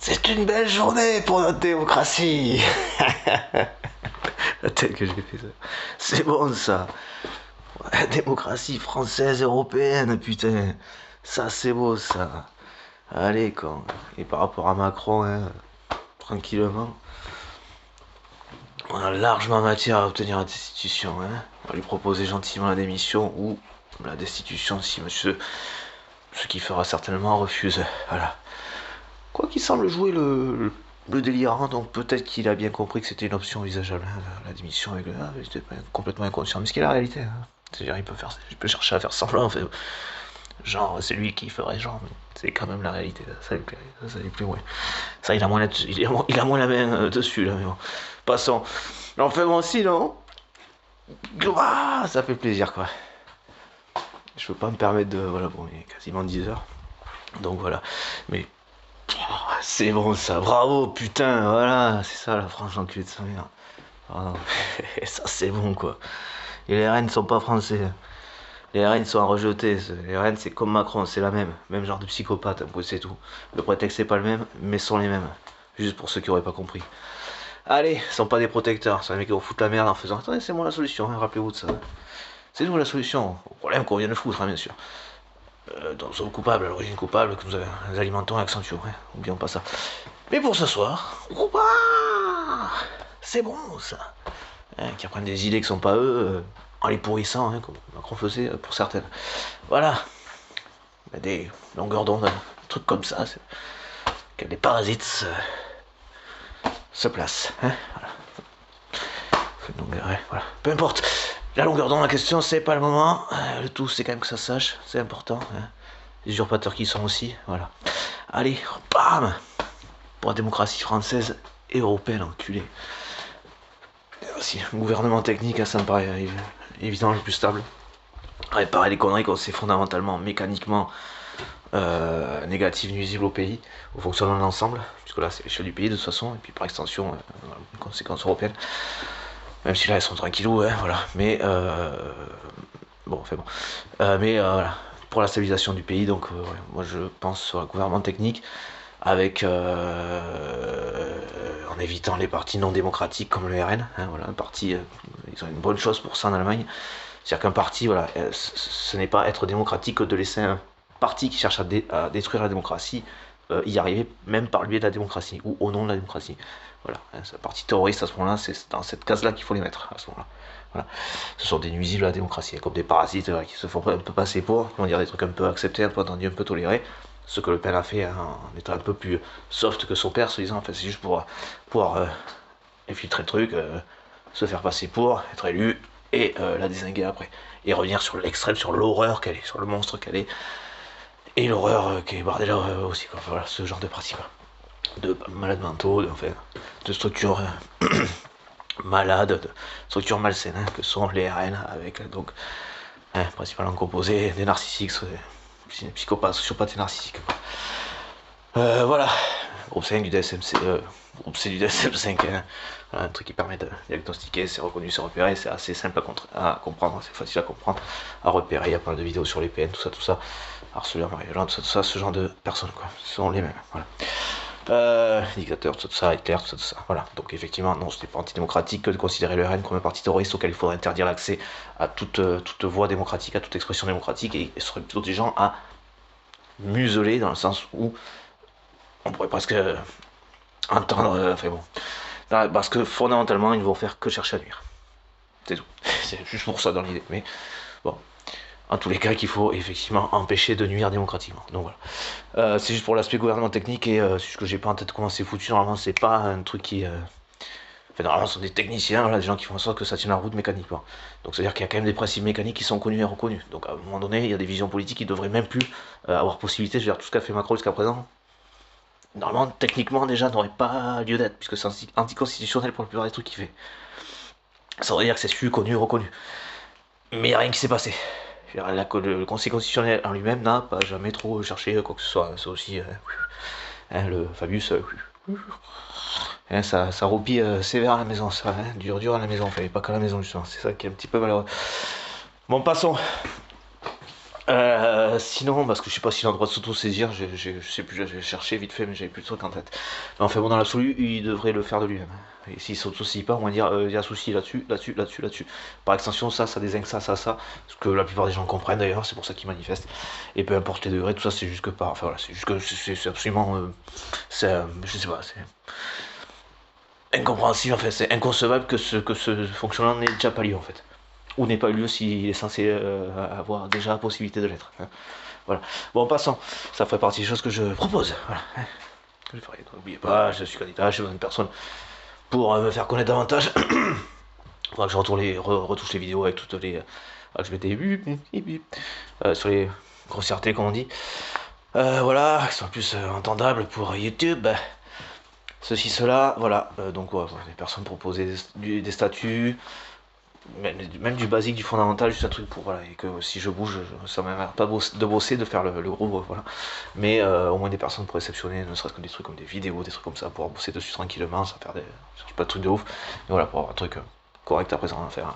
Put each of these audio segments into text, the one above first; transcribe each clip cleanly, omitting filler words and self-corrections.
C'est une belle journée pour notre démocratie. La tête que j'ai fait ça. C'est bon ça. La démocratie française, européenne, putain. Ça c'est beau ça. Allez quand. Et par rapport à Macron, hein, tranquillement. On a largement matière à obtenir la destitution. Hein. On va lui proposer gentiment la démission ou la destitution si monsieur, ce qui fera certainement, refuse. Voilà. Quoi qu'il semble jouer le délirant, donc peut-être qu'il a bien compris que c'était une option envisageable, hein, la démission avec le. Ah, j'étais complètement inconscient, mais ce qui est la réalité. Hein. C'est-à-dire, il peut chercher à faire semblant, en fait. Genre, c'est lui qui ferait genre, mais c'est quand même la réalité. Ça lui plaît, ça lui plaît, ouais. Ça, il a moins, il a moins la main dessus, là, mais bon. Passons. Enfin, bon, sinon. Ah, ça fait plaisir, quoi. Je peux pas me permettre de. Voilà, bon, il est quasiment 10 heures. Donc voilà. Mais c'est bon ça, bravo, putain, voilà, c'est ça la France enculée de sa mère. Oh, ça c'est bon quoi. Et les RN sont pas français. Les RN sont à rejeter. Les RN c'est comme Macron, c'est la même genre de psychopathe, c'est tout. Le prétexte c'est pas le même, mais sont les mêmes. Juste pour ceux qui auraient pas compris. Allez, ce sont pas des protecteurs, c'est les mecs qui vont foutre la merde en faisant attendez, c'est moi la solution, hein, rappelez-vous de ça. C'est nous la solution, au problème qu'on vient de foutre, hein, bien sûr. Donc, nous sommes coupables, à l'origine coupable, que nous alimentons et accentuons, hein. Oublions pas ça. Mais pour ce soir, c'est bon ça. Hein, qui apprennent des idées qui sont pas eux, en les pourrissant, hein, comme Macron faisait pour certaines. Voilà. Des longueurs d'onde, des trucs comme ça, que des parasites se placent. Hein, voilà. Donc, ouais, voilà. Peu importe. La longueur d'onde, la question, c'est pas le moment. Le tout, c'est quand même que ça sache, c'est important. Hein. Les usurpateurs qui sont aussi, voilà. Allez, bam pour la démocratie française et européenne, enculé. Et aussi, un gouvernement technique, ça me paraît évident, le plus stable. Réparer les conneries qu'on sait fondamentalement, mécaniquement négatives, nuisibles au pays, au fonctionnement de l'ensemble, puisque là c'est l'échelle du pays de toute façon, et puis par extension, les conséquences européennes. Même si là elles sont tranquillou, hein, voilà. Mais bon, enfin bon. Mais voilà, pour la stabilisation du pays, donc ouais, moi je pense sur un gouvernement technique avec en évitant les partis non démocratiques comme le RN, hein, voilà, un parti, ils ont une bonne chose pour ça en Allemagne, c'est-à-dire qu'un parti, voilà, ce n'est pas être démocratique que de laisser un parti qui cherche à détruire la démocratie y arriver même par le biais de la démocratie ou au nom de la démocratie. Voilà, hein, c'est un parti terroriste à ce moment-là, c'est dans cette case-là qu'il faut les mettre à ce moment-là. Voilà. Ce sont des nuisibles à la démocratie, comme des parasites qui se font un peu passer pour, qui vont dire des trucs un peu acceptés, un peu entendus, un peu tolérés. Ce que Le Pen a fait hein, en étant un peu plus soft que son père, se disant, en fait, c'est juste pour pouvoir infiltrer le truc, se faire passer pour, être élu, et la désinguer après. Et revenir sur l'extrême, sur l'horreur qu'elle est, sur le monstre qu'elle est, et l'horreur qui est Bardella aussi, quoi. Voilà, ce genre de pratique, quoi. De malades mentaux, de structures malades, de structures malsaines, hein, que sont les RN, avec donc, hein, principalement composés des narcissiques, psychopathes, sociopathes et narcissiques. Voilà, groupe 5 du DSM-5, groupe C du DSM-5, hein. Voilà, un truc qui permet de diagnostiquer, c'est reconnu, c'est repéré, c'est assez simple à comprendre, c'est facile à comprendre, à repérer, il y a pas mal de vidéos sur les PN, tout ça, harceleurs, mariageants, tout ça, ce genre de personnes, quoi, ce sont les mêmes, voilà. Dictateur, tout ça, Hitler, tout ça, voilà. Donc effectivement, non, ce n'est pas antidémocratique que de considérer le RN comme un parti terroriste auquel il faudrait interdire l'accès à toute voie démocratique, à toute expression démocratique, et ce serait plutôt des gens à museler dans le sens où on pourrait presque entendre, enfin bon, parce que fondamentalement, ils ne vont faire que chercher à nuire. C'est tout. C'est juste pour ça dans l'idée, mais bon. En tous les cas, qu'il faut effectivement empêcher de nuire démocratiquement. Donc voilà. C'est juste pour l'aspect gouvernement technique et c'est juste que j'ai pas en tête comment c'est foutu. Normalement, c'est pas un truc qui. Enfin, normalement, ce sont des techniciens, voilà, des gens qui font en sorte que ça tienne la route mécaniquement. Donc, c'est-à-dire qu'il y a quand même des principes mécaniques qui sont connus et reconnus. Donc, à un moment donné, il y a des visions politiques qui devraient même plus avoir possibilité. Je veux dire, tout ce qu'a fait Macron jusqu'à présent, normalement, techniquement, déjà, n'aurait pas lieu d'être, puisque c'est anticonstitutionnel pour la plupart des trucs qu'il fait. Ça veut dire que c'est su, connu, reconnu. Mais il n'y a rien qui s'est passé. Le Conseil constitutionnel en lui-même n'a pas jamais trop cherché quoi que ce soit. C'est aussi hein, le Fabius. Hein, ça roupille sévère à la maison, ça. Hein, dur à la maison. Enfin, pas qu'à la maison, justement. C'est ça qui est un petit peu malheureux. Bon, passons. Sinon, parce que je sais pas s'il a le droit de s'auto-saisir, je sais plus, j'ai cherché vite fait, mais j'avais plus de trucs en tête. Mais enfin bon, dans l'absolu, il devrait le faire de lui-même. Et s'il s'auto-saisit pas, on va dire, il y a un souci là-dessus, là-dessus, là-dessus, là-dessus. Par extension, ça désigne ça. Ce que la plupart des gens comprennent d'ailleurs, c'est pour ça qu'ils manifestent. Et peu importe les degrés, tout ça, c'est juste que pas. Enfin voilà, c'est juste que c'est absolument. Je sais pas, c'est incompréhensible, en fait, c'est inconcevable que ce fonctionnement n'ait déjà pas lieu en fait. Ou n'ait pas eu lieu s'il est censé avoir déjà la possibilité de l'être. Hein. Voilà. Bon, passons. Ça ferait partie des choses que je propose. Voilà. Je ferai. N'oubliez pas, je suis candidat, j'ai besoin de personne pour me faire connaître davantage. Il faudra que je retouche les vidéos avec toutes les. Que je mette sur les grossièretés, comme on dit. Voilà, qui sont plus entendables pour YouTube. Ceci, cela, voilà. Donc, ouais, les personnes proposaient des statuts, même du basique, du fondamental, juste un truc pour, voilà, et que si je bouge, ça m'énerve pas de bosser, de faire le gros, voilà. Mais au moins des personnes pour réceptionner, ne serait-ce que des trucs comme des vidéos, des trucs comme ça, pour bosser dessus tranquillement, sans faire je cherche pas de trucs de ouf, mais voilà, pour avoir un truc correct à présent à faire,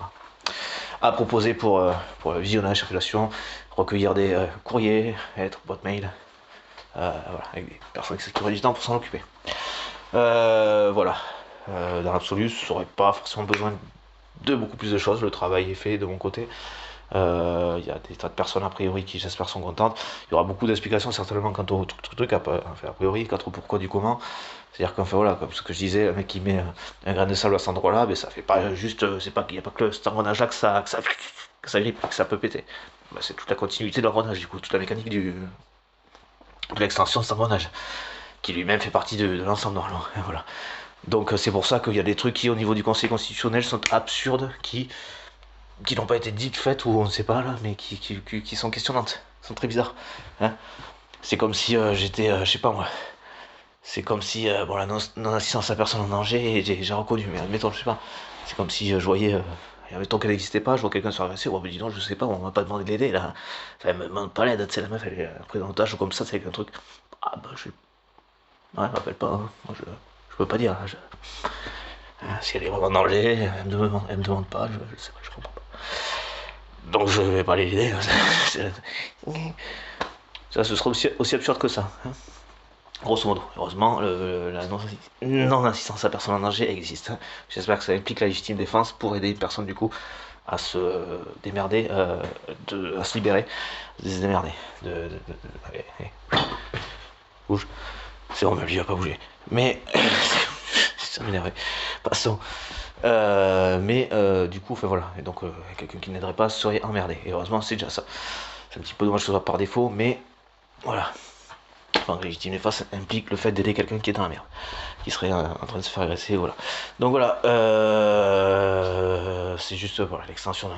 à proposer pour visionnage, circulation, recueillir des courriers, être boîte mail, voilà, avec des personnes qui auraient du temps pour s'en occuper. Voilà. Dans l'absolu, ça n'aurait pas forcément besoin de beaucoup plus de choses. Le travail est fait de mon côté. Il y a des tas de personnes a priori qui j'espère sont contentes. Il y aura beaucoup d'explications certainement quant au truc, a priori, quant au pourquoi du comment. C'est-à-dire qu'enfin voilà, comme ce que je disais, un mec qui met un grain de sable à cet endroit-là, ben, ça fait pas juste, c'est pas qu'il n'y a pas que cet engrenage-là que ça grippe, que ça peut péter. Ben, c'est toute la continuité de l'engrenage, du coup, toute la mécanique de l'extension de cet engrenage, qui lui-même fait partie de l'ensemble normalement. Voilà. Donc c'est pour ça qu'il y a des trucs qui au niveau du Conseil constitutionnel sont absurdes, qui n'ont pas été dites, faites, ou on ne sait pas là, mais qui sont questionnantes, sont très bizarres. Hein. C'est comme si j'étais, je sais pas moi, c'est comme si, bon la non-assistance à personne en danger, et j'ai reconnu, mais admettons, je sais pas, c'est comme si je voyais, admettons qu'elle n'existait pas, je vois quelqu'un se faire agresser, ouais, mais dis donc, je sais pas, on m'a pas demandé de l'aider là, enfin, elle me demande pas l'aide, tu sais, la meuf, elle est prise en otage ou comme ça, c'est avec un truc, ah bah je, ouais, elle m'appelle pas, hein. Moi je peux pas dire, hein, si elle est vraiment en danger, elle me demande pas, je sais pas, je comprends pas. Donc je vais pas l'aider. Ça, ce sera aussi absurde que ça. Hein. Grosso modo. Heureusement, la non-assistance à personne en danger existe. Hein. J'espère que ça implique la légitime défense pour aider une personne du coup à se démerder, à se libérer, de se démerder. Allez, allez. Bouge. C'est bon, même lui il va pas bouger. Mais ça m'énerve. Passons. Du coup, enfin voilà. Et donc, quelqu'un qui n'aiderait pas serait emmerdé. Et heureusement, c'est déjà ça. C'est un petit peu dommage que ce soit par défaut, mais voilà. Enfin, légitime défense implique le fait d'aider quelqu'un qui est dans la merde, qui serait en train de se faire agresser, voilà. Donc voilà, c'est juste voilà, l'explication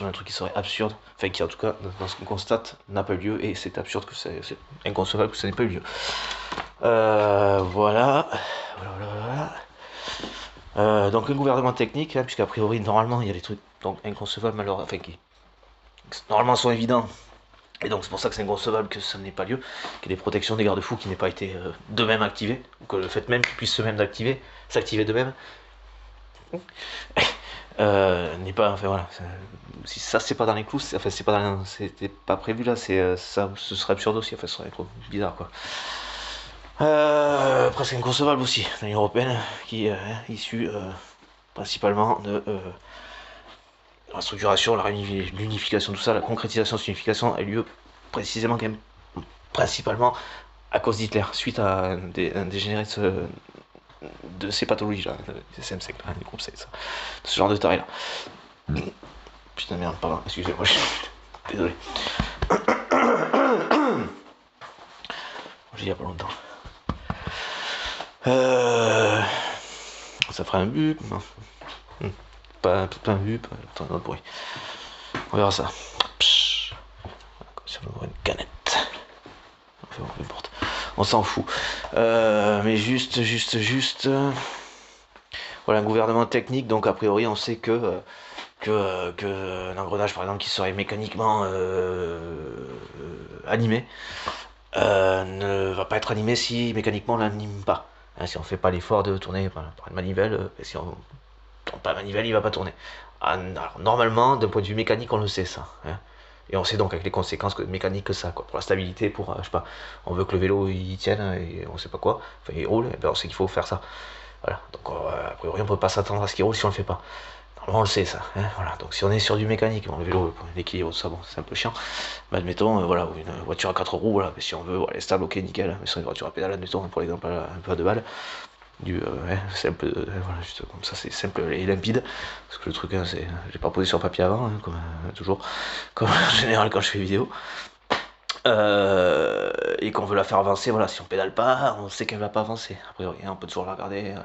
d'un truc qui serait absurde, enfin qui en tout cas, dans ce qu'on constate, n'a pas eu lieu, et c'est absurde, que c'est inconcevable que ça n'ait pas eu lieu. Voilà. Donc un gouvernement technique, hein, puisqu'a priori normalement il y a des trucs donc inconcevables malheureusement, enfin qui normalement sont évidents, et donc c'est pour ça que c'est inconcevable que ça n'ait pas lieu, qu'il y ait des protections, des garde-fous qui n'aient pas été d'eux-mêmes activés, ou que le fait même qu'ils puissent eux-mêmes s'activer d'eux-mêmes, n'est pas, enfin voilà, si ça c'est pas dans les clous, enfin c'était pas prévu là, ça, ce serait absurde aussi, enfin ce serait trop bizarre quoi. Presque inconcevable aussi, l'Union Européenne, qui est issue principalement de la structuration, l'unification, tout ça, la concrétisation de cette unification a eu lieu précisément quand même, principalement à cause d'Hitler, suite à un dégénéré de ces pathologies-là, des SM5, des groupes C, ça, de ce genre de taré-là. Putain merde, pardon, excusez-moi, je suis désolé. J'ai dit il y a pas longtemps. Ça ferait un but, non. Pas un but, pas un autre bruit. On verra ça. Psh. Comme si on ouvrait une canette. Enfin, bon, n'importe. On s'en fout. Mais juste. Voilà, un gouvernement technique, donc a priori on sait que l'engrenage par exemple qui serait mécaniquement animé ne va pas être animé si mécaniquement on l'anime pas. Hein, si on fait pas l'effort de tourner par une manivelle, et si on tourne pas la manivelle, il va pas tourner. Alors, normalement, d'un point de vue mécanique, on le sait ça. Hein. Et on sait donc avec les conséquences mécaniques que ça, quoi. Pour la stabilité, pour, je sais pas, on veut que le vélo il tienne et on sait pas quoi, enfin il roule, et ben on sait qu'il faut faire ça. Voilà, donc a priori on peut pas s'attendre à ce qu'il roule si on le fait pas. Normalement on le sait ça, hein, voilà. Donc si on est sur du mécanique, bon, le vélo, l'équilibre, tout ça, bon, c'est un peu chiant. Mais admettons, voilà, une voiture à 4 roues, voilà, mais si on veut, elle est stable, ok, nickel. Mais sur une voiture à pédale, admettons, pour l'exemple un peu à deux balles, du simple, voilà, juste comme ça, c'est simple et limpide. Parce que le truc, hein, c'est, j'ai pas posé sur papier avant, hein, comme toujours, comme en général quand je fais vidéo. Et qu'on veut la faire avancer, voilà, si on pédale pas, on sait qu'elle va pas avancer. A priori, hein, on peut toujours la regarder.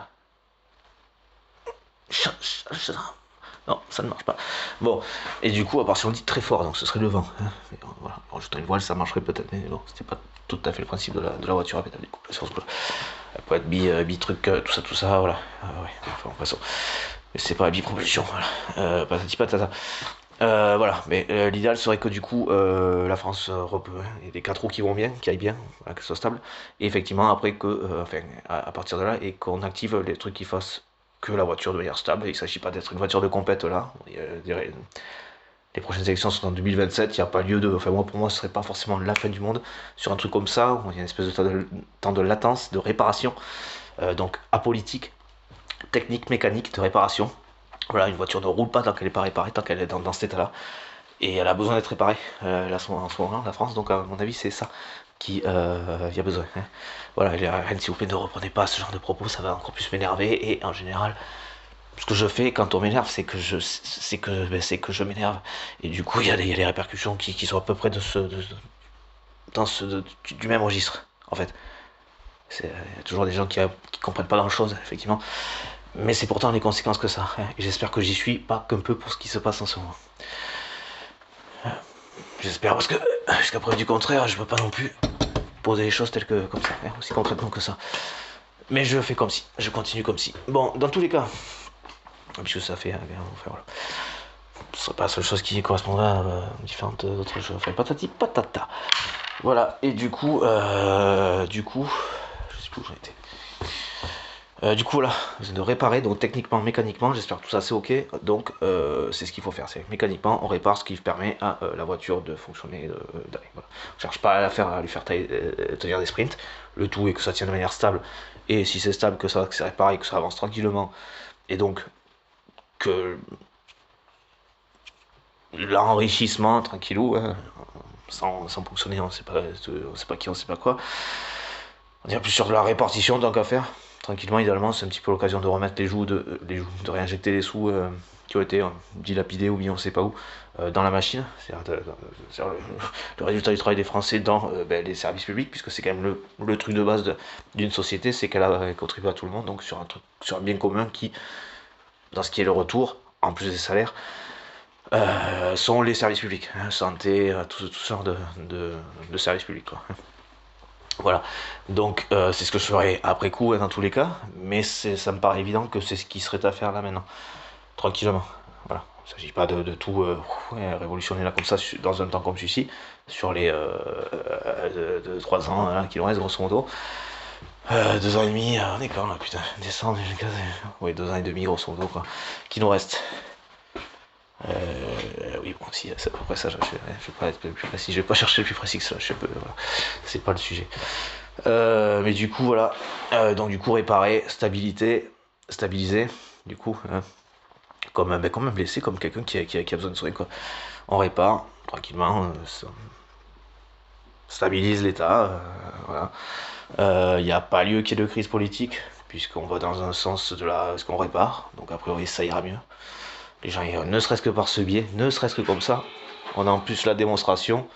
Non, ça ne marche pas. Bon, et du coup, à part si on le dit très fort, donc ce serait le vent. Hein. Voilà, en rajoutant une voile, ça marcherait peut-être, mais bon, c'était pas tout à fait le principe de la voiture à pédale, du coup. Elle peut être bi-truc, tout ça, voilà. Ouais, enfin, en façon. Mais c'est pas bi-propulsion, voilà. Patati patata. Voilà, mais l'idéal serait que du coup la France ait des 4 roues qui vont bien, qui aillent bien, voilà, qu'elles soient stables, et effectivement après que, enfin à partir de là, et qu'on active les trucs qui fassent que la voiture de manière stable. Il ne s'agit pas d'être une voiture de compète là. Les prochaines élections sont en 2027, il n'y a pas lieu de. Enfin moi pour moi ce serait pas forcément la fin du monde sur un truc comme ça, où il y a une espèce de temps de latence, de réparation, donc apolitique, technique, mécanique, de réparation. Voilà, une voiture ne roule pas tant qu'elle n'est pas réparée, tant qu'elle est dans cet état-là. Et elle a besoin d'être réparée, là, en ce moment, la France. Donc, à mon avis, c'est ça qui y a besoin. Hein. Voilà, les RN, s'il vous plaît, ne reprenez pas ce genre de propos, ça va encore plus m'énerver. Et en général, ce que je fais quand on m'énerve, c'est que je m'énerve. Et du coup, il y a des répercussions qui sont à peu près du même registre, en fait. Il y a toujours des gens qui comprennent pas grand-chose, effectivement. Mais c'est pourtant les conséquences que ça. Hein. Et j'espère que j'y suis pas qu'un peu pour ce qui se passe en ce moment. J'espère parce que jusqu'à preuve du contraire, je peux pas non plus poser les choses telles que comme ça, hein, aussi concrètement que ça. Mais je fais comme si, je continue comme si. Bon, dans tous les cas, puisque ça fait, enfin voilà, ce serait pas la seule chose qui correspondra à différentes autres choses. Enfin, patati patata. Voilà. Et du coup, je sais plus où j'en étais. Du coup, voilà, de réparer, donc techniquement, mécaniquement, j'espère que tout ça c'est ok. Donc, c'est ce qu'il faut faire. C'est mécaniquement, on répare ce qui permet à la voiture de fonctionner. Voilà. On cherche pas à lui faire tenir des sprints. Le tout est que ça tienne de manière stable. Et si c'est stable, que c'est réparé, que ça avance tranquillement. Et donc, que l'enrichissement, tranquillou, hein, sans fonctionner, on sait pas qui, on sait pas quoi. On dirait plus sur de la répartition tant qu'à faire. Tranquillement, idéalement, c'est un petit peu l'occasion de remettre de réinjecter les sous qui ont été dilapidés ou mis on sait pas où dans la machine. C'est-à-dire le résultat du travail des Français dans les services publics, puisque c'est quand même le truc de base d'une société, c'est qu'elle contribue à tout le monde, donc sur un bien commun qui, dans ce qui est le retour, en plus des salaires, sont les services publics, hein, santé, tout genre de services publics, quoi. Voilà, donc c'est ce que je ferai après coup, hein, dans tous les cas, mais ça me paraît évident que c'est ce qui serait à faire là maintenant, tranquillement. Voilà, il ne s'agit pas de tout révolutionner là comme ça dans un temps comme celui-ci, sur les 3 ans hein, qui nous restent grosso modo. 2 ans et demi, on est quand là, putain, décembre, oui, 2 ans et demi grosso modo quoi, qui nous reste. Oui, bon, si, c'est à peu près ça, je vais pas être plus précis, je vais pas chercher le plus précis que ça, voilà, c'est pas le sujet. Mais du coup, voilà, donc du coup, réparer, stabiliser, du coup, hein, comme un blessé, comme quelqu'un qui a besoin de soins, quoi. On répare, tranquillement, ça stabilise l'état, voilà. Il n'y a pas lieu qu'il y ait de crise politique, puisqu'on va dans un sens ce qu'on répare, donc a priori ça ira mieux. Les gens, ne serait-ce que par ce biais, ne serait-ce que comme ça, on a en plus la démonstration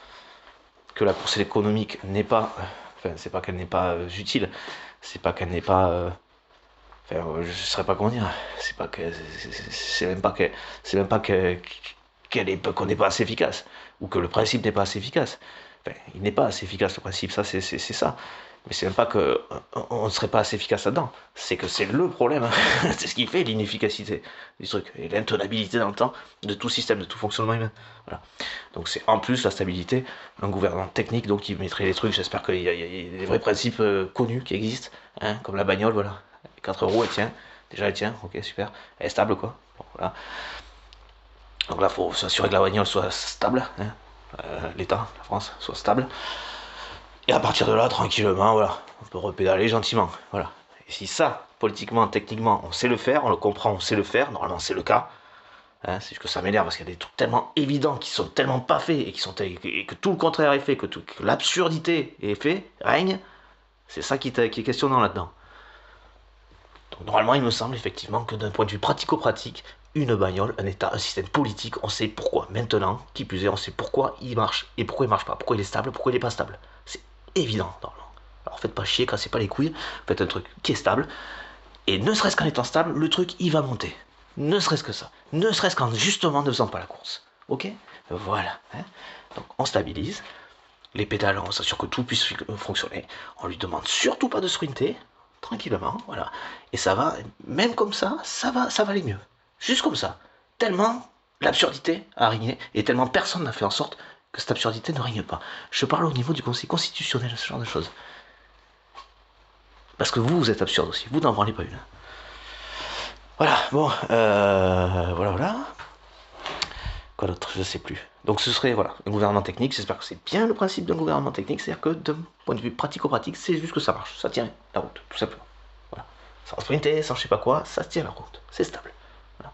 que la course économique n'est pas, enfin, c'est pas qu'elle n'est pas utile, c'est pas qu'elle n'est pas, enfin, je saurais pas comment dire, c'est pas que, c'est même pas qu'on n'est pas assez efficace, ou que le principe n'est pas assez efficace. Enfin, il n'est pas assez efficace le principe, ça c'est ça. Mais c'est même pas que on ne serait pas assez efficace là-dedans, c'est que c'est le problème. Hein. C'est ce qui fait l'inefficacité du truc et l'intenabilité dans le temps de tout système, de tout fonctionnement humain. Voilà. Donc c'est en plus la stabilité, un gouvernement technique donc qui mettrait les trucs. J'espère qu'il y a des vrais principes connus qui existent, hein, comme la bagnole, voilà. 4 roues, elle tient. Déjà elle tient, ok super. Elle est stable quoi. Bon, voilà. Donc là faut s'assurer que la bagnole soit stable. Hein. l'État, la France, soit stable. Et à partir de là, tranquillement, voilà, on peut repédaler gentiment. Voilà. Et si ça, politiquement, techniquement, on sait le faire, on le comprend, on sait le faire, normalement c'est le cas. Hein, c'est juste que ça m'énerve parce qu'il y a des trucs tellement évidents qui sont tellement pas faits et que tout le contraire est fait, que l'absurdité est fait, règne. C'est ça qui est questionnant là-dedans. Donc normalement, il me semble effectivement que d'un point de vue pratico-pratique, une bagnole, un état, un système politique, on sait pourquoi. Maintenant, qui plus est, on sait pourquoi il marche et pourquoi il marche pas, pourquoi il est stable, pourquoi il est pas stable. C'est évident normalement. Alors faites pas chier, cassez pas les couilles, faites un truc qui est stable, et ne serait-ce qu'en étant stable, le truc il va monter. Ne serait-ce que ça. Ne serait-ce qu'en justement ne faisant pas la course. Ok. Voilà. Hein. Donc on stabilise. Les pédales, on s'assure que tout puisse fonctionner. On lui demande surtout pas de sprinter. Tranquillement. Voilà. Et ça va, même comme ça va aller mieux. Juste comme ça. Tellement l'absurdité a régné et tellement personne n'a fait en sorte que cette absurdité ne règne pas. Je parle au niveau du Conseil constitutionnel, ce genre de choses. Parce que vous êtes absurde aussi. Vous n'en branlez pas une. Voilà, bon, voilà. Quoi d'autre? Je sais plus. Donc ce serait, voilà, un gouvernement technique. J'espère que c'est bien le principe d'un gouvernement technique. C'est-à-dire que d'un point de vue pratico-pratique, c'est juste que ça marche. Ça tient la route, tout simplement. Voilà. Sans sprinter, sans je sais pas quoi, ça tient la route. C'est stable. Voilà.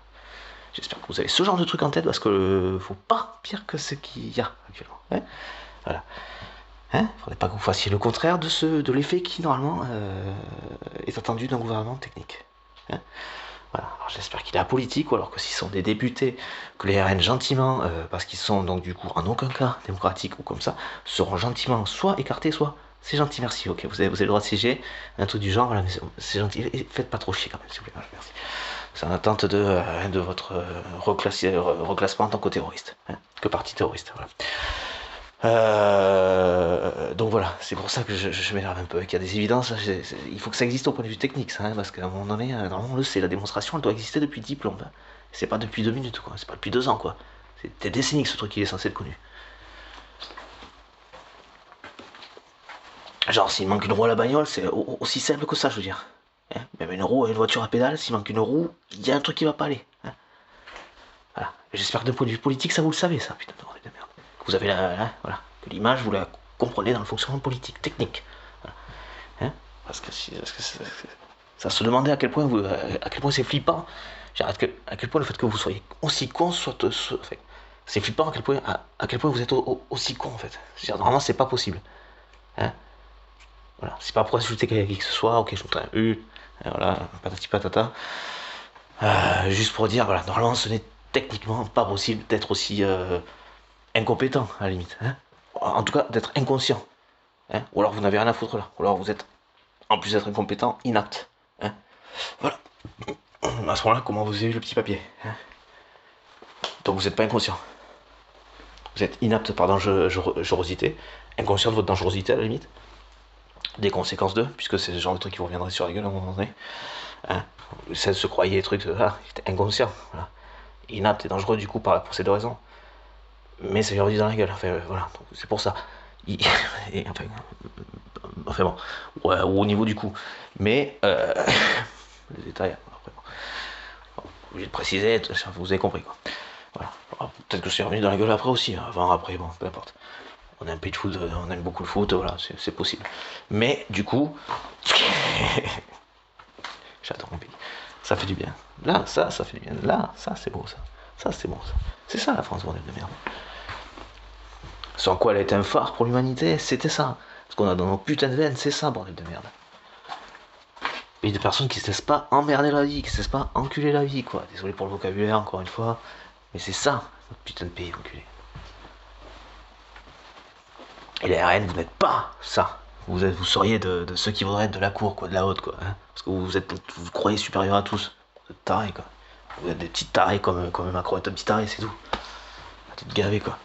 J'espère que vous avez ce genre de truc en tête parce que faut pas pire que ce qu'il y a actuellement. Hein, voilà. Hein, faudrait pas que vous fassiez le contraire de l'effet qui, normalement, est attendu d'un gouvernement technique. Hein. Voilà. Alors j'espère qu'il est apolitique, ou alors que s'ils sont des députés, que les RN gentiment, parce qu'ils sont donc du coup en aucun cas démocratiques ou comme ça, seront gentiment soit écartés, soit c'est gentil, merci, ok, vous avez le droit de siéger, un truc du genre, voilà, mais c'est gentil, et faites pas trop chier quand même, s'il vous plaît, merci. C'est en attente de votre reclassement en tant que terroriste, hein, que parti terroriste, voilà. Donc voilà, c'est pour ça que je m'énerve un peu, qu'il y a des évidences, il faut que ça existe au point de vue technique, ça, hein, parce qu'à un moment donné, normalement on le sait, la démonstration elle doit exister depuis 10 plombes. Hein. C'est pas depuis 2 minutes, quoi, c'est pas depuis 2 ans, quoi. C'est des décennies que ce truc il est censé être connu. Genre, s'il manque une roue à la bagnole, c'est aussi simple que ça, je veux dire. Hein. Même une roue à une voiture à pédale, s'il manque une roue, il y a un truc qui va pas aller. Hein. Voilà. J'espère que d'un point de vue politique, ça vous le savez, ça, putain de bordel de merde. Que vous avez voilà, que l'image, vous la comprenez dans le fonctionnement politique, technique. Voilà. Hein, parce que ça se demandait à quel point c'est flippant. Genre, à quel point le fait que vous soyez aussi con enfin, c'est flippant à quel point vous êtes aussi con en fait. Dire, normalement c'est pas possible. Hein, voilà. C'est pas pour insulter qui que ce soit, ok je voudrais un U, voilà, patati patata. Juste pour dire, voilà, normalement ce n'est techniquement pas possible d'être aussi incompétent à la limite. Hein. En tout cas d'être inconscient. Hein. Ou alors vous n'avez rien à foutre là. Ou alors vous êtes, en plus d'être incompétent, inapte. Hein. Voilà. À ce moment-là, comment vous avez eu le petit papier, hein. Donc vous n'êtes pas inconscient. Vous êtes inapte par dangerosité, inconscient de votre dangerosité à la limite, des conséquences d'eux, puisque c'est le genre de truc qui vous reviendrait sur la gueule à un moment donné. Hein. Ça se croyait des trucs, il était inconscient. Voilà. Inapte et dangereux du coup pour ces 2 raisons. Mais ça lui revient dans la gueule. Enfin, voilà, c'est pour ça. Et, enfin bon, ouais, ou au niveau du coup. Mais les détails, après, bon, obligé de préciser, vous avez compris quoi. Voilà. Peut-être que je suis revenu dans la gueule après aussi, hein. Avant, après, bon, peu importe. On aime de foot, on aime beaucoup le foot, voilà, c'est possible. Mais du coup, j'adore mon pays. Ça fait du bien. Là, ça fait du bien. Là, ça c'est beau ça. Ça c'est bon ça. C'est ça la France, bordel de merde. Sans quoi elle est un phare pour l'humanité, c'était ça. Ce qu'on a dans nos putains de veines, c'est ça, bordel de merde. Et des personnes qui se laissent pas emmerder la vie, qui se laissent pas enculer la vie, quoi. Désolé pour le vocabulaire, encore une fois. Mais c'est ça, notre putain de pays enculé. Et les RN, vous n'êtes pas ça. Vous seriez de ceux qui voudraient être de la cour, quoi, de la haute, quoi. Hein, parce que vous croyez supérieur à tous. Vous êtes tarés, quoi. Vous êtes des petits tarés comme Macron est un petit taré, c'est tout. Arrêtez de gaver, quoi.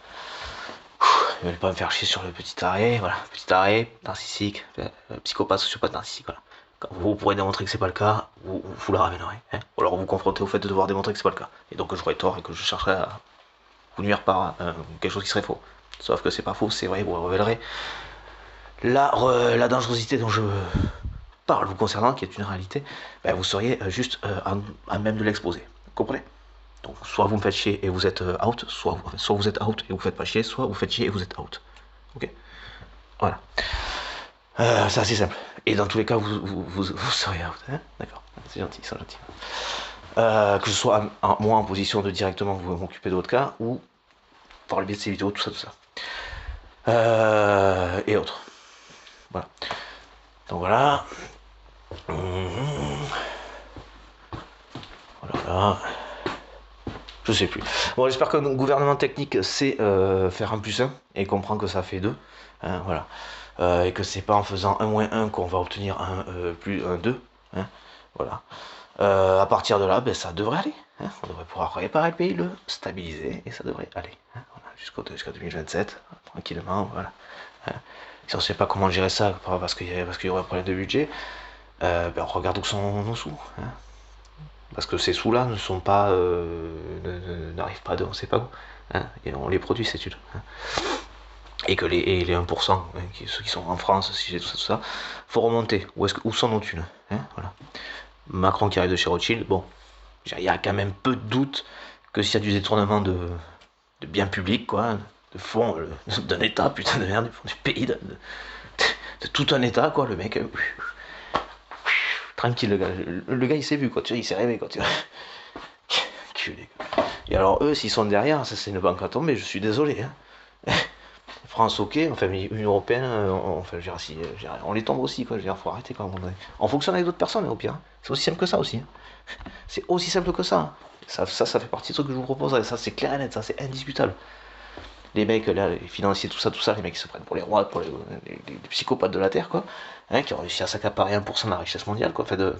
Ils veulent pas me faire chier sur le petit taré, voilà. Petit taré, narcissique, psychopathe, sociopathe, narcissique, voilà. Quand vous pourrez démontrer que c'est pas le cas, vous la ramènerez. Hein, ou alors vous confrontez au fait de devoir démontrer que c'est pas le cas. Et donc j'aurai tort et que je chercherai à vous nuire par quelque chose qui serait faux. Sauf que c'est pas faux, c'est vrai, vous révélerez la dangerosité dont je parle vous concernant, qui est une réalité, ben vous seriez juste à même de l'exposer. Vous comprenez? Donc soit vous me faites chier et vous êtes out, soit vous êtes out et vous faites pas chier, soit vous faites chier et vous êtes out. Ok. Voilà. C'est assez simple. Et dans tous les cas, vous serez out. Hein, d'accord. C'est gentil, c'est gentil. Que ce soit moi en position de directement vous m'occuper de votre cas ou par le biais de ces vidéos, tout ça. Et autres. Voilà. Donc voilà. Voilà. Je sais plus. Bon, j'espère que le gouvernement technique sait faire 1+1 et comprend que ça fait 2. Hein, voilà. Et que c'est pas en faisant 1-1 qu'on va obtenir un 2. Hein, voilà. À partir de là, ben, ça devrait aller. Hein, on devrait pouvoir réparer le pays, le stabiliser, et ça devrait aller. Hein, voilà, jusqu'à 2027, tranquillement, voilà. Hein. Si on ne sait pas comment gérer ça, parce qu'il y aurait un problème de budget, ben, on regarde où sont nos sous. Hein. Parce que ces sous-là ne sont pas, n'arrivent pas de on ne sait pas où. Hein, et on les produit, ces études. Hein. Et que les 1%, hein, ceux qui sont en France, si j'ai tout ça, faut remonter. Où sont nos thunes, hein, voilà. Macron qui arrive de chez Rothschild, bon, il y a quand même peu de doute que s'il y a du détournement de biens publics, quoi, de fonds d'un État, putain de merde, du pays, de tout un État, quoi, le mec, tranquille, le gars il s'est vu, quoi, tu vois, il s'est rêvé, quoi, tu vois. Et alors eux, s'ils sont derrière, ça c'est une banque à tomber, je suis désolé, hein. France, ok, enfin, Union Européenne, enfin, je veux dire, on les tombe aussi, quoi, je veux dire, faut arrêter, quoi, à un moment donné. On fonctionne avec d'autres personnes, au pire, hein. C'est aussi simple que ça, aussi, hein. C'est aussi simple que ça. Ça fait partie de ce que je vous propose, ça c'est clair et net, ça c'est indiscutable. Les mecs, là, les financiers, tout ça, les mecs qui se prennent pour les rois, pour les psychopathes de la Terre, quoi, hein, qui ont réussi à s'accaparer 1% de la richesse mondiale, quoi, fait de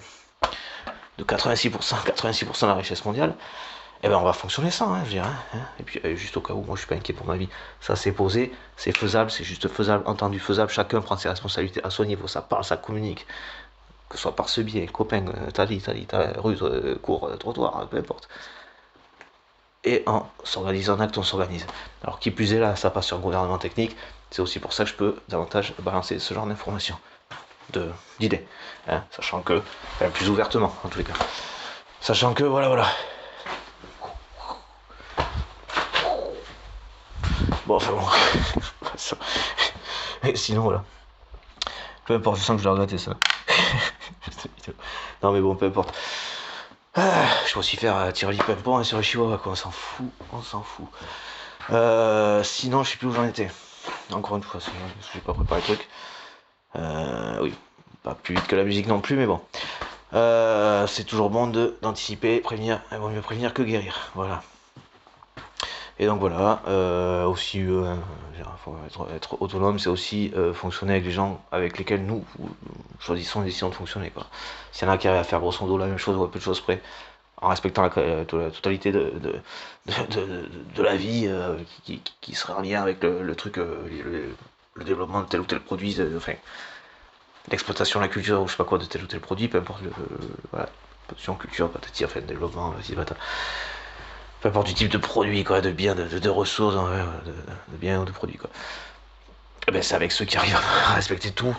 86% de la richesse mondiale. Eh ben on va fonctionner sans, hein, je dirais. Hein. Et puis juste au cas où, moi je suis pas inquiet pour ma vie. Ça c'est posé, c'est faisable, c'est juste faisable, entendu faisable. Chacun prend ses responsabilités à son niveau, ça parle, ça communique. Que ce soit par ce biais, copain, tali, rue, cours, trottoir, peu importe. Et en s'organisant en acte, on s'organise. Alors qui plus est là, ça passe sur le gouvernement technique. C'est aussi pour ça que je peux davantage balancer ce genre d'informations, d'idées. Hein, sachant que, enfin, plus ouvertement en tous les cas. Sachant que, voilà. Bon, enfin bon. Et sinon, voilà. Peu importe, je sens que je dois regretter ça. Non, mais bon, peu importe. Je vais aussi faire tirer les pimpons sur le chihuahua, quoi. On s'en fout. Sinon, je sais plus où j'en étais. Encore une fois, j'ai pas préparé le truc. Oui, pas plus vite que la musique non plus, mais bon. C'est toujours bon d'anticiper, prévenir. Il vaut mieux prévenir que guérir. Voilà. Et donc voilà, aussi être autonome, c'est aussi fonctionner avec les gens avec lesquels nous choisissons et décidons de fonctionner, quoi. S'il y en a qui arrivent à faire grosso modo la même chose ou à peu de choses près, en respectant la totalité de la vie qui serait en lien avec le truc, le développement de tel ou tel produit, enfin, l'exploitation, la culture, ou je sais pas quoi, de tel ou tel produit, peu importe voilà, production, culture, patati, enfin, développement, vas-y, peu importe du type de produit, quoi, de biens, de ressources, de biens ou de produits, quoi. Et ben, c'est avec ceux qui arrivent à respecter tout,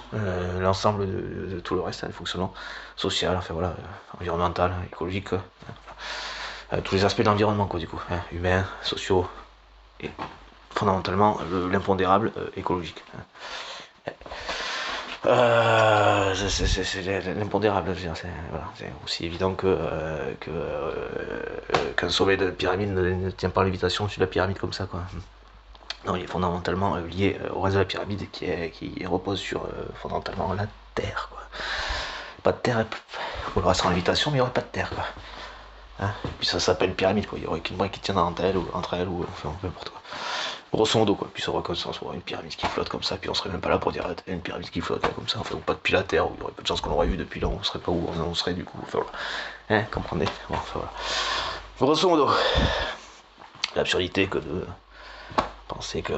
l'ensemble de tout le reste, hein, le fonctionnement social, enfin voilà, environnemental, écologique, quoi. Tous les aspects de l'environnement, quoi, du coup, hein, humains, sociaux, et fondamentalement l'impondérable écologique. Hein. C'est l'impondérable, c'est aussi évident qu'un sommet de pyramide ne tient pas en lévitation sur la pyramide comme ça, quoi. Non, il est fondamentalement lié au reste de la pyramide qui repose sur fondamentalement la terre, quoi. Pas de terre, on le reste en lévitation, mais il n'y aurait pas de terre, quoi. Hein, et puis ça s'appelle pyramide, quoi. Il n'y aurait qu'une brique qui tiendra entre elles, ou enfin peu importe, quoi. Grosso modo, quoi. Puis ça aurait comme ça, une pyramide qui flotte comme ça, puis on serait même pas là pour dire une pyramide qui flotte là, comme ça, enfin, ou pas depuis la Terre, où il y aurait peu de chances qu'on l'aurait vu depuis là, on serait pas où on serait du coup, enfin voilà. Hein, comprenez? Bon, enfin voilà. Grosso modo, l'absurdité que de penser que,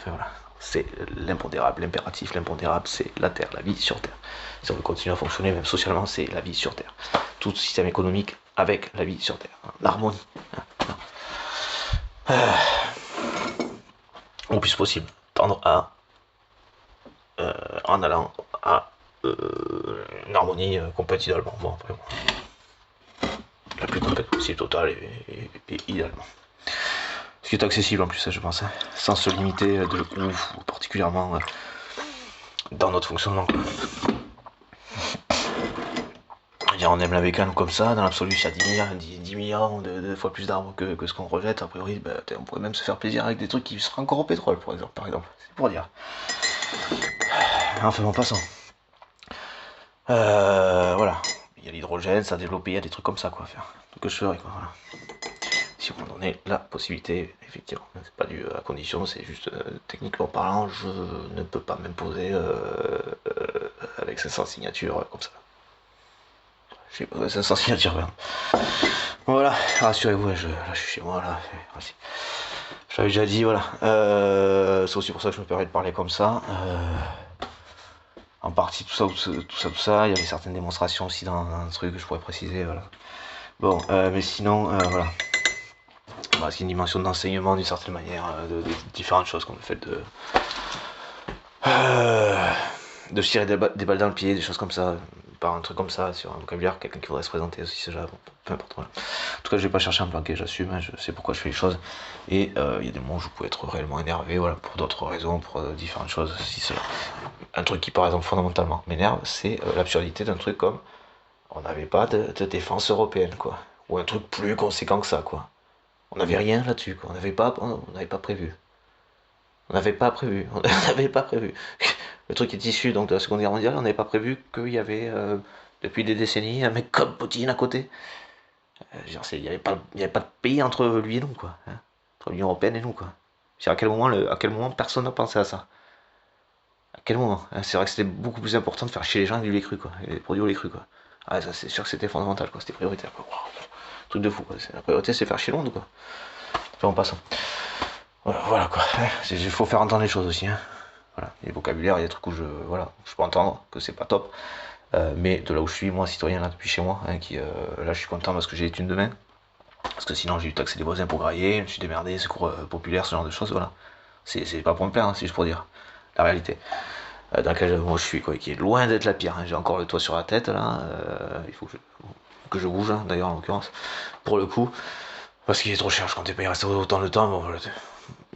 voilà, c'est l'impondérable, l'impératif, l'impondérable, c'est la Terre, la vie sur Terre. Si on veut continuer à fonctionner, même socialement, c'est la vie sur Terre. Tout système économique avec la vie sur Terre. Hein, l'harmonie. Hein, au plus possible, tendre à en allant à une harmonie compatible. Bon, après, bon. la plus complète possible, totale et idéalement. Ce qui est accessible en plus, je pense, hein, sans se limiter de ouf, ou particulièrement dans notre fonctionnement. On aime la bécane comme ça, dans l'absolu, il y a 10 milliards de fois plus d'arbres que ce qu'on rejette. A priori, on pourrait même se faire plaisir avec des trucs qui seraient encore au pétrole, par exemple. C'est pour dire. Enfin, bon, passons. Voilà. Il y a l'hydrogène, ça a développé, il y a des trucs comme ça, quoi, à faire. Donc, je ferais, quoi, voilà. Si on m'en donnait la possibilité, effectivement. C'est pas dû à condition, c'est juste, techniquement parlant, je ne peux pas m'imposer avec 500 signatures comme ça. J'ai pas 500 signatures, merde. Voilà, rassurez-vous, là je suis chez moi, là. Je l'avais déjà dit, voilà. C'est aussi pour ça que je me permets de parler comme ça. En partie, tout ça. Il y avait certaines démonstrations aussi dans un truc que je pourrais préciser, voilà. Bon, mais sinon, voilà. Bah, c'est une dimension d'enseignement d'une certaine manière, de différentes choses, comme le fait de se tirer des balles dans le pied, des choses comme ça, par un truc comme ça, sur un vocabulaire, quelqu'un qui voudrait se présenter aussi, c'est déjà, bon, peu importe. Voilà. En tout cas, je vais pas chercher à me planquer, j'assume, hein, je sais pourquoi je fais les choses, et il y a des moments où je peux être réellement énervé, voilà, pour d'autres raisons, pour différentes choses, si cela. Un truc qui, par exemple, fondamentalement m'énerve, c'est l'absurdité d'un truc comme on n'avait pas de défense européenne, quoi, ou un truc plus conséquent que ça, quoi. On n'avait rien là-dessus, quoi. On n'avait pas prévu. On n'avait pas prévu. On n'avait pas prévu. Le truc est issu donc de la Seconde Guerre mondiale. On n'avait pas prévu qu'il y avait depuis des décennies un mec comme Poutine à côté. Il n'y avait pas de pays entre lui et nous, quoi. Hein, entre l'Union européenne et nous, quoi. À quel moment personne n'a pensé à ça? À quel moment, hein? C'est vrai que c'était beaucoup plus important de faire chier les gens avec du lait cru, quoi. Et les produits au lait cru, quoi. Ah, ça, c'est sûr que c'était fondamental, quoi. C'était prioritaire, quoi. Wow. Truc de fou, quoi. La priorité, c'est faire chier le monde, quoi. Enfin, en passant. Voilà, quoi. Il faut faire entendre les choses aussi, hein. Voilà. Il y a des vocabulaires, il y a des trucs où je peux entendre que c'est pas top. Mais de là où je suis, moi, citoyen, là, depuis chez moi, hein, là, je suis content parce que j'ai les thunes demain. Parce que sinon, j'ai dû taxer des voisins pour grailler, je me suis démerdé, secours populaire, ce genre de choses, voilà. C'est pas pour me plaindre, hein, c'est juste pour dire la réalité. Dans laquelle moi je suis, quoi, qui est loin d'être la pire, hein. J'ai encore le toit sur la tête, là. Il faut que je bouge, hein, d'ailleurs, en l'occurrence, pour le coup. Parce qu'il est trop cher, je comptais pas y rester autant de temps, bon, voilà.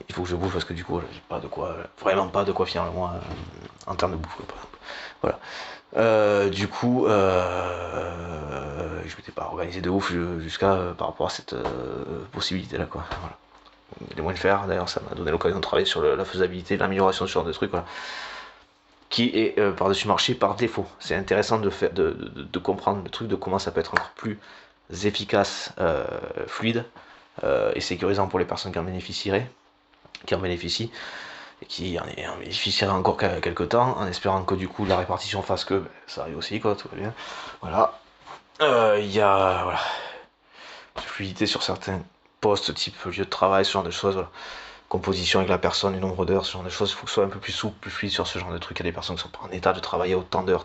Il faut que je bouge parce que du coup, j'ai pas de quoi, vraiment pas de quoi finir le mois en termes de bouffe, quoi, voilà. Du coup, je m'étais pas organisé de ouf jusqu'à par rapport à cette possibilité-là, quoi. Voilà. Il y a des moyens de faire, d'ailleurs, ça m'a donné l'occasion de travailler sur la faisabilité, l'amélioration de ce genre de trucs, voilà. Qui est par-dessus marché par défaut. C'est intéressant de comprendre le truc, de comment ça peut être encore plus efficace, fluide et sécurisant pour les personnes qui en bénéficient, et qui en bénéficieraient encore quelques temps, en espérant que du coup la répartition fasse que ça arrive aussi, quoi, tout va bien. Voilà. Il y a voilà, fluidité sur certains postes, type lieu de travail, ce genre de choses, voilà. Composition avec la personne, le nombre d'heures, ce genre de choses, il faut que ce soit un peu plus souple, plus fluide sur ce genre de trucs. Il y a des personnes qui sont pas en état de travailler autant d'heures,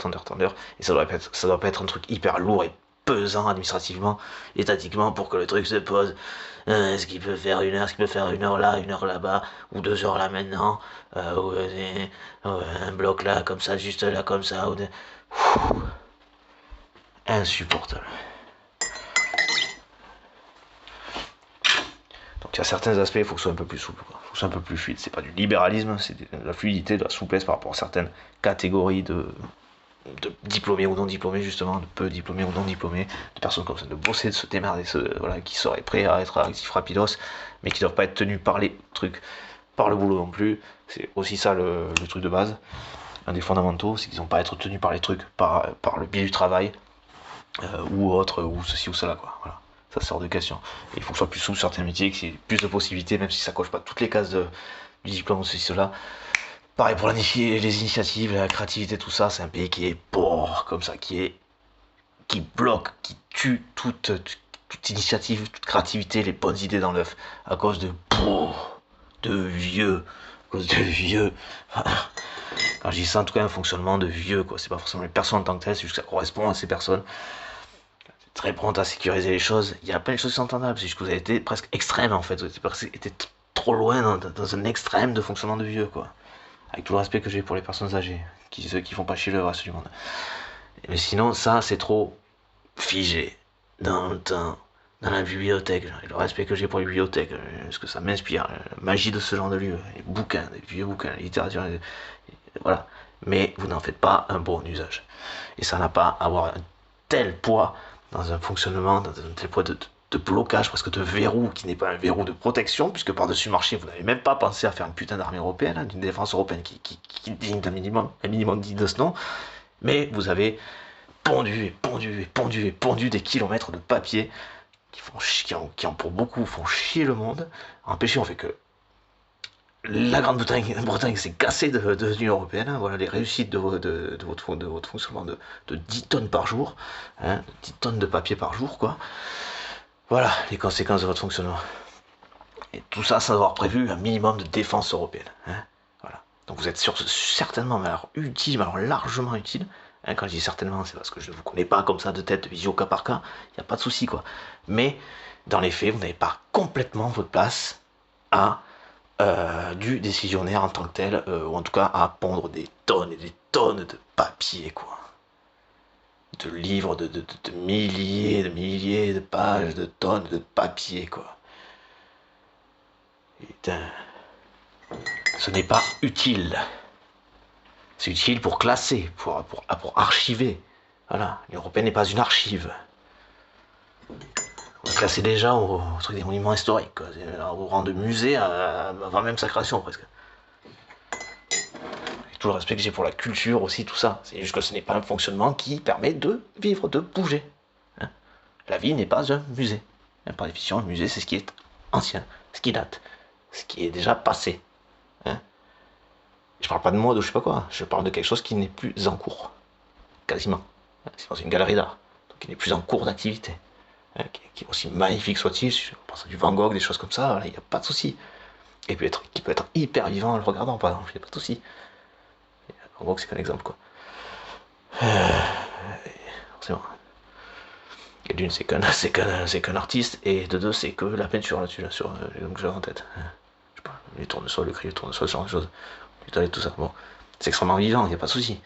et ça doit pas être un truc hyper lourd et pesant administrativement, étatiquement, pour que le truc se pose. Est-ce qu'il peut faire une heure, est-ce qu'il peut faire une heure là, une heure là-bas, ou 2 heures là maintenant, ou un bloc là, comme ça, juste là, comme ça, insupportable. Donc il y a certains aspects, il faut que ce soit un peu plus souple, quoi. Il faut que ce soit un peu plus fluide. C'est pas du libéralisme, c'est de la fluidité, de la souplesse par rapport à certaines catégories de diplômés ou non diplômés, justement, de peu diplômés ou non diplômés, de personnes comme ça, de bosser, de se démerder, voilà, qui seraient prêts à être actifs rapidos, mais qui ne doivent pas être tenus par les trucs, par le boulot non plus. C'est aussi ça le truc de base. Un des fondamentaux, c'est qu'ils n'ont pas à être tenus par les trucs, par le biais du travail, ou autre, ou ceci ou cela, quoi. Voilà. Ça sort de question. Et il faut que ce soit plus souple certains métiers, qu'il y ait plus de possibilités, même si ça coche pas toutes les cases du diplôme ou ceci, cela. Pareil pour les initiatives, la créativité, tout ça, c'est un pays qui est pauvre, comme ça, qui bloque, qui tue toute initiative, toute créativité, les bonnes idées dans l'œuf, à cause de vieux, à cause de vieux. Quand je dis ça, en tout cas, un fonctionnement de vieux, quoi. C'est pas forcément les personnes en tant que telles, c'est juste que ça correspond à ces personnes. Très prompte à sécuriser les choses. Il y a plein de choses qui sont entendables, c'est juste que vous avez été presque extrême, en fait. Vous avez été trop loin dans un extrême de fonctionnement de vieux, quoi. Avec tout le respect que j'ai pour les personnes âgées, ceux qui font pas chier le reste du monde. Mais sinon, ça, c'est trop figé dans le temps. dans la bibliothèque, et le respect que j'ai pour les bibliothèques, ce que ça m'inspire, la magie de ce genre de lieu, les bouquins, des vieux bouquins, la littérature, voilà. Mais vous n'en faites pas un bon usage. Et ça n'a pas à avoir un tel poids dans un fonctionnement, dans un tel poids de blocage, presque de verrou, qui n'est pas un verrou de protection, puisque par-dessus le marché, vous n'avez même pas pensé à faire une putain d'armée européenne, hein, d'une défense européenne qui digne d'un minimum, un minimum digne de ce nom, mais vous avez pondu et pondu et pondu et pondu des kilomètres de papier qui en pour beaucoup font chier le monde. Empêcher, on fait que la Grande-Bretagne s'est cassée de l'Union Européenne. Hein, voilà les réussites de votre fonctionnement de 10 tonnes par jour. Hein, 10 tonnes de papier par jour, quoi. Voilà les conséquences de votre fonctionnement. Et tout ça sans avoir prévu un minimum de défense européenne. Hein, voilà. Donc vous êtes certainement, mais alors utile, mais alors largement utile. Hein, quand je dis certainement, c'est parce que je ne vous connais pas comme ça de tête, de visio cas par cas. Il n'y a pas de souci, quoi. Mais dans les faits, vous n'avez pas complètement votre place à du décisionnaire en tant que tel, ou en tout cas à pondre des tonnes et des tonnes de papier, quoi. De livres, de milliers de pages, de tonnes de papier, quoi. Putain. Ce n'est pas utile. C'est utile pour classer, pour archiver. Voilà, l'Union européenne n'est pas une archive. On va classer déjà au truc des monuments historiques, quoi. Au rang de musée avant même sa création, presque. Tout le respect que j'ai pour la culture aussi, tout ça. C'est juste que ce n'est pas un fonctionnement qui permet de vivre, de bouger. Hein, la vie n'est pas un musée. Hein, par définition, un musée, c'est ce qui est ancien, ce qui date, ce qui est déjà passé. Hein, je parle pas de moi, de je sais pas quoi. Je parle de quelque chose qui n'est plus en cours. Quasiment. Hein, c'est dans une galerie d'art. Donc qui n'est plus en cours d'activité. Hein, qui est aussi magnifique soit-il. Je pense à du Van Gogh, des choses comme ça. Il n'y a pas de souci. Et puis qui peut être hyper vivant en le regardant, par exemple. Il n'y a pas de souci. En gros, c'est qu'un exemple, quoi. Forcément. Et d'une, c'est qu'un artiste, et de deux, c'est que la peinture là-dessus, là, sur les que j'avais en tête. Je sais pas, les tournesols, le cri, le tournesol, ce genre de choses. Et tout ça. Bon, c'est extrêmement vivant, il n'y a pas de souci.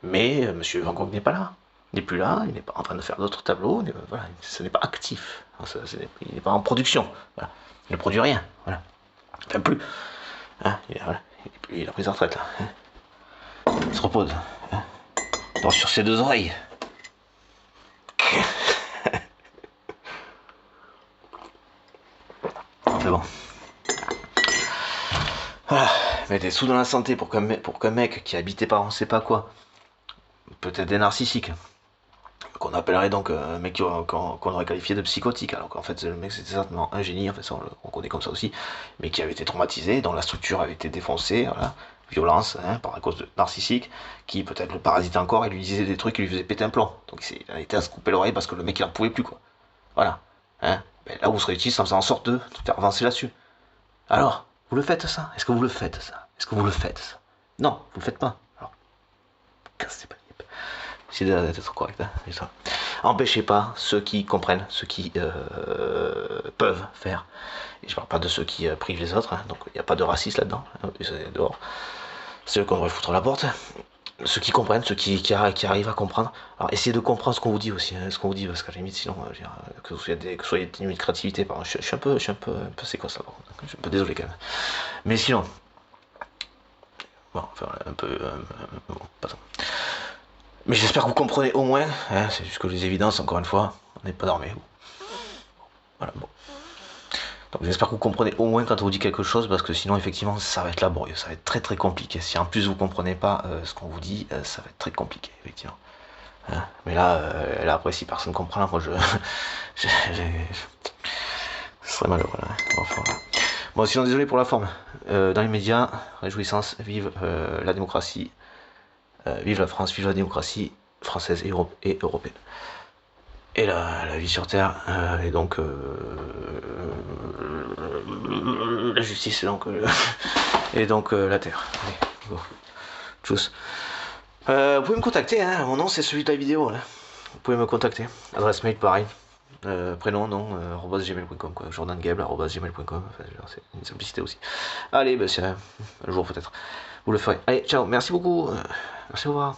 Mais monsieur Van Gogh n'est pas là. Il n'est plus là, il n'est pas en train de faire d'autres tableaux, voilà, ce n'est pas actif. Il n'est pas en production. Voilà. Il ne produit rien. Voilà. Enfin, plus. Hein, il a pris sa retraite, là. Hein. Il se repose. Hein. Dort sur ses deux oreilles. C'est bon. Voilà. Mettre des sous dans la santé pour qu'un mec qui habitait par on sait pas quoi, peut-être des narcissiques, qu'on appellerait donc un mec qu'on aurait qualifié de psychotique, alors qu'en fait le mec c'était certainement un génie, en fait ça on connaît comme ça aussi, mais qui avait été traumatisé, dont la structure avait été défoncée, voilà, violence, hein, par cause de narcissique, qui peut-être le parasitait encore et lui disait des trucs qui lui faisaient péter un plomb. Donc il a été à se couper l'oreille parce que le mec il en pouvait plus, quoi. Voilà. Hein, ben, là vous serez utile en faisant en sorte de faire avancer là-dessus. Alors, vous le faites ça? Est-ce que vous le faites ça? Est-ce que vous le faites ça? Non, vous le faites pas. Alors, cassez pas. Essayez d'être correct, hein, ça. Empêchez pas ceux qui comprennent, ceux qui peuvent faire. Et je parle pas de ceux qui privent les autres, hein, donc il n'y a pas de racisme là-dedans, hein, dehors. C'est eux qu'on devrait foutre à la porte. Ceux qui comprennent, ceux qui arrivent à comprendre. Alors essayez de comprendre ce qu'on vous dit aussi, hein, ce qu'on vous dit, parce qu'à la limite, sinon, que vous soyez dénué de créativité, pardon, je suis un peu c'est quoi ça, par contre, je suis un peu désolé quand même. Mais sinon, bon, enfin, un peu, bon, pas tant. Mais j'espère que vous comprenez au moins, hein, c'est juste que les évidences, encore une fois, on n'est pas dormé. Voilà, bon. Donc j'espère que vous comprenez au moins quand on vous dit quelque chose, parce que sinon, effectivement, ça va être laborieux, ça va être très très compliqué. Si en plus vous comprenez pas ce qu'on vous dit, ça va être très compliqué, effectivement. Hein, mais là, après, si personne comprend, là, moi, ce serait malheureux. Hein. Enfin, voilà. Bon, sinon, désolé pour la forme. Dans les médias, réjouissance, vive la démocratie. Vive la France, vive la démocratie française et européenne. Et la vie sur Terre, et donc la justice, et donc la Terre. Allez, go. Tchuss. Vous pouvez me contacter, hein, mon nom c'est celui de la vidéo. Là. Vous pouvez me contacter. Adresse mail pareil. Prénom, nom, @gmail.com, quoi. jordangable@gmail.com. Enfin, c'est une simplicité aussi. Allez, bah, c'est un jour peut-être. Vous le ferez. Allez, ciao, merci beaucoup. Merci, au revoir.